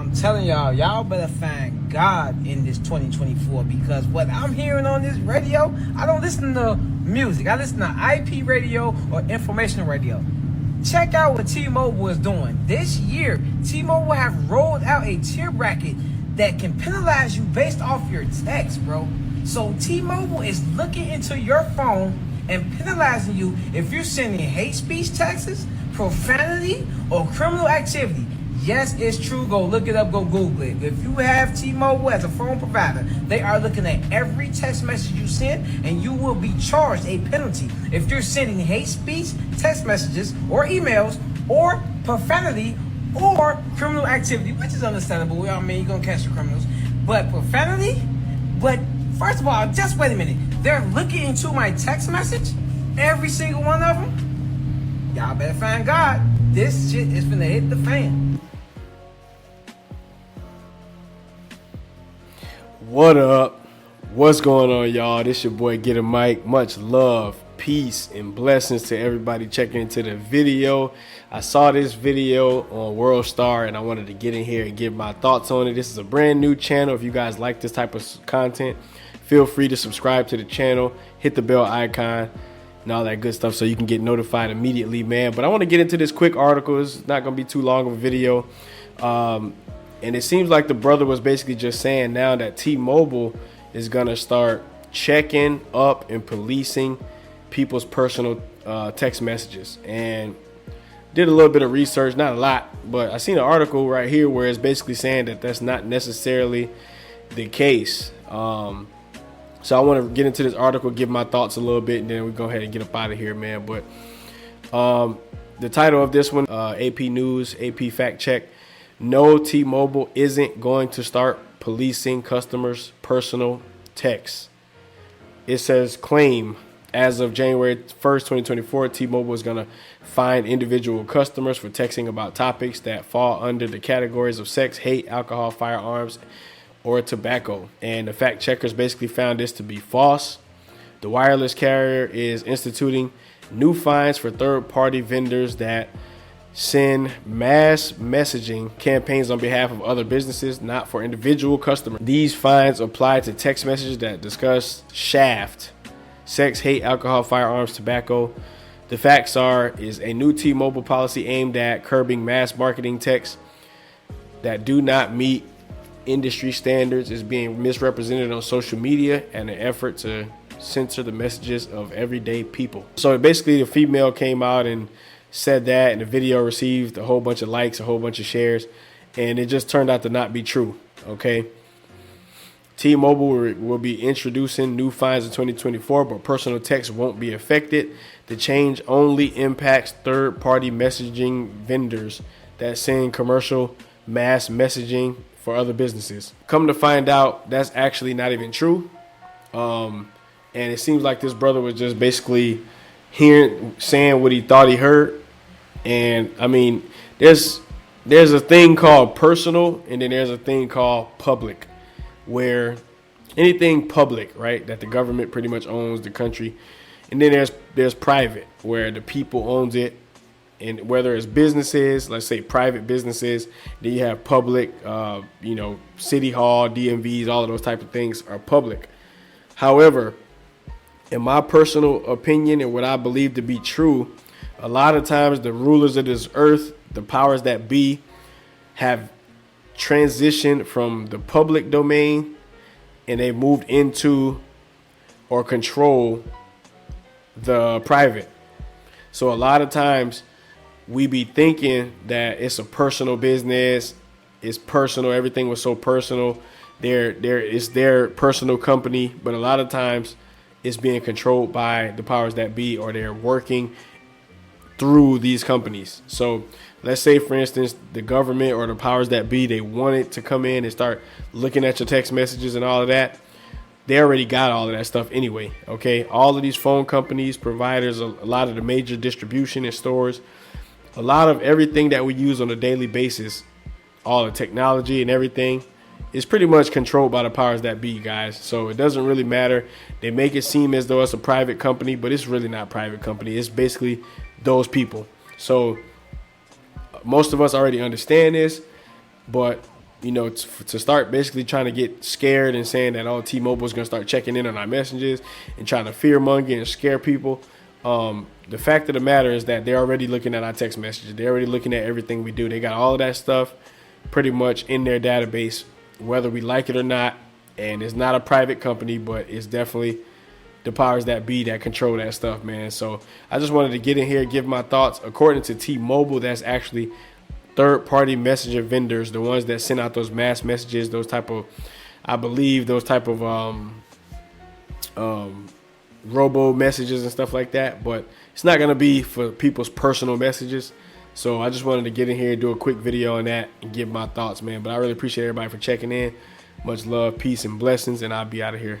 I'm telling y'all better find God in this 2024, because what I'm hearing on this radio, I don't listen to music. I listen to IP radio or informational radio. Check out what T-Mobile is doing. This year, T-Mobile have rolled out a tier bracket that can penalize you based off your text, bro. So T-Mobile is looking into your phone and penalizing you if you're sending hate speech texts, profanity, or criminal activity. Yes, it's true. Go look it up. Go Google it. If you have T-Mobile as a phone provider, they are looking at every text message you send, and you will be charged a penalty if you're sending hate speech, text messages, or emails, or profanity, or criminal activity, which is understandable. I mean, you're going to catch the criminals. But profanity? But first of all, just wait a minute. They're looking into my text message, every single one of them. Y'all better find God. This shit is finna hit the fan. What up? What's going on, y'all? This your boy Get a Mic. Much love, peace, and blessings to everybody checking into the video. I saw this video on World Star and I wanted to get in here and give my thoughts on it. This is a brand new channel. If you guys like this type of content, feel free to subscribe to the channel, hit the bell icon, and all that good stuff so you can get notified immediately, man. But I want to get into this quick article. It's not going to be too long of a video. And it seems like the brother was basically just saying now that T-Mobile is going to start checking up and policing people's personal text messages. And did a little bit of research, not a lot, but I seen an article right here where it's basically saying that that's not necessarily the case. So I want to get into this article, give my thoughts a little bit, and then we go ahead and get up out of here, man. But the title of this one, AP News, AP Fact Check. No, T-Mobile isn't going to start policing customers' personal texts. It says claim as of January 1st, 2024, T-Mobile is going to fine individual customers for texting about topics that fall under the categories of sex, hate, alcohol, firearms, or tobacco. And the fact checkers basically found this to be false. The wireless carrier is instituting new fines for third-party vendors that send mass messaging campaigns on behalf of other businesses, not for individual customers. These fines apply to text messages that discuss shaft, sex, hate, alcohol, firearms, tobacco. The facts is a new T-Mobile policy aimed at curbing mass marketing texts that do not meet industry standards is being misrepresented on social media and an effort to censor the messages of everyday people. So basically the female came out and said that, and the video received a whole bunch of likes, a whole bunch of shares, and it just turned out to not be true. Okay. T-Mobile will be introducing new fines in 2024, but personal text won't be affected. The change only impacts third-party messaging vendors that send commercial mass messaging for other businesses. Come to find out, that's actually not even true. And it seems like this brother was just basically saying what he thought he heard. And I mean, there's a thing called personal, and then there's a thing called public, where anything public, right, that the government pretty much owns the country, and then there's private, where the people owns it. And whether it's businesses, let's say private businesses, then you have public, City Hall, DMVs, all of those type of things are public. However, in my personal opinion and what I believe to be true, a lot of times the rulers of this earth, the powers that be, have transitioned from the public domain and they moved into or control the private. So a lot of times we be thinking that it's a personal business, it's personal, everything was so personal. It's their personal company, but a lot of times it's being controlled by the powers that be, or they're working through these companies. So let's say, for instance, the government or the powers that be, they wanted to come in and start looking at your text messages and all of that. They already got all of that stuff anyway. Okay. All of these phone companies, providers, a lot of the major distribution and stores, a lot of everything that we use on a daily basis, all the technology and everything is pretty much controlled by the powers that be, guys. So it doesn't really matter. They make it seem as though it's a private company, but it's really not a private company. It's basically those people. So most of us already understand this, but to start basically trying to get scared and saying that T-Mobile is going to start checking in on our messages and trying to fearmonger and scare people. The fact of the matter is that they're already looking at our text messages. They're already looking at everything we do. They got all of that stuff pretty much in their database, whether we like it or not. And it's not a private company, but it's definitely the powers that be that control that stuff, man. So I just wanted to get in here, give my thoughts. According to T-Mobile, that's actually third-party messenger vendors, the ones that send out those mass messages, those type of robo messages and stuff like that. But it's not going to be for people's personal messages. So I just wanted to get in here and do a quick video on that and give my thoughts, man. But I really appreciate everybody for checking in. Much love, peace, and blessings, and I'll be out of here.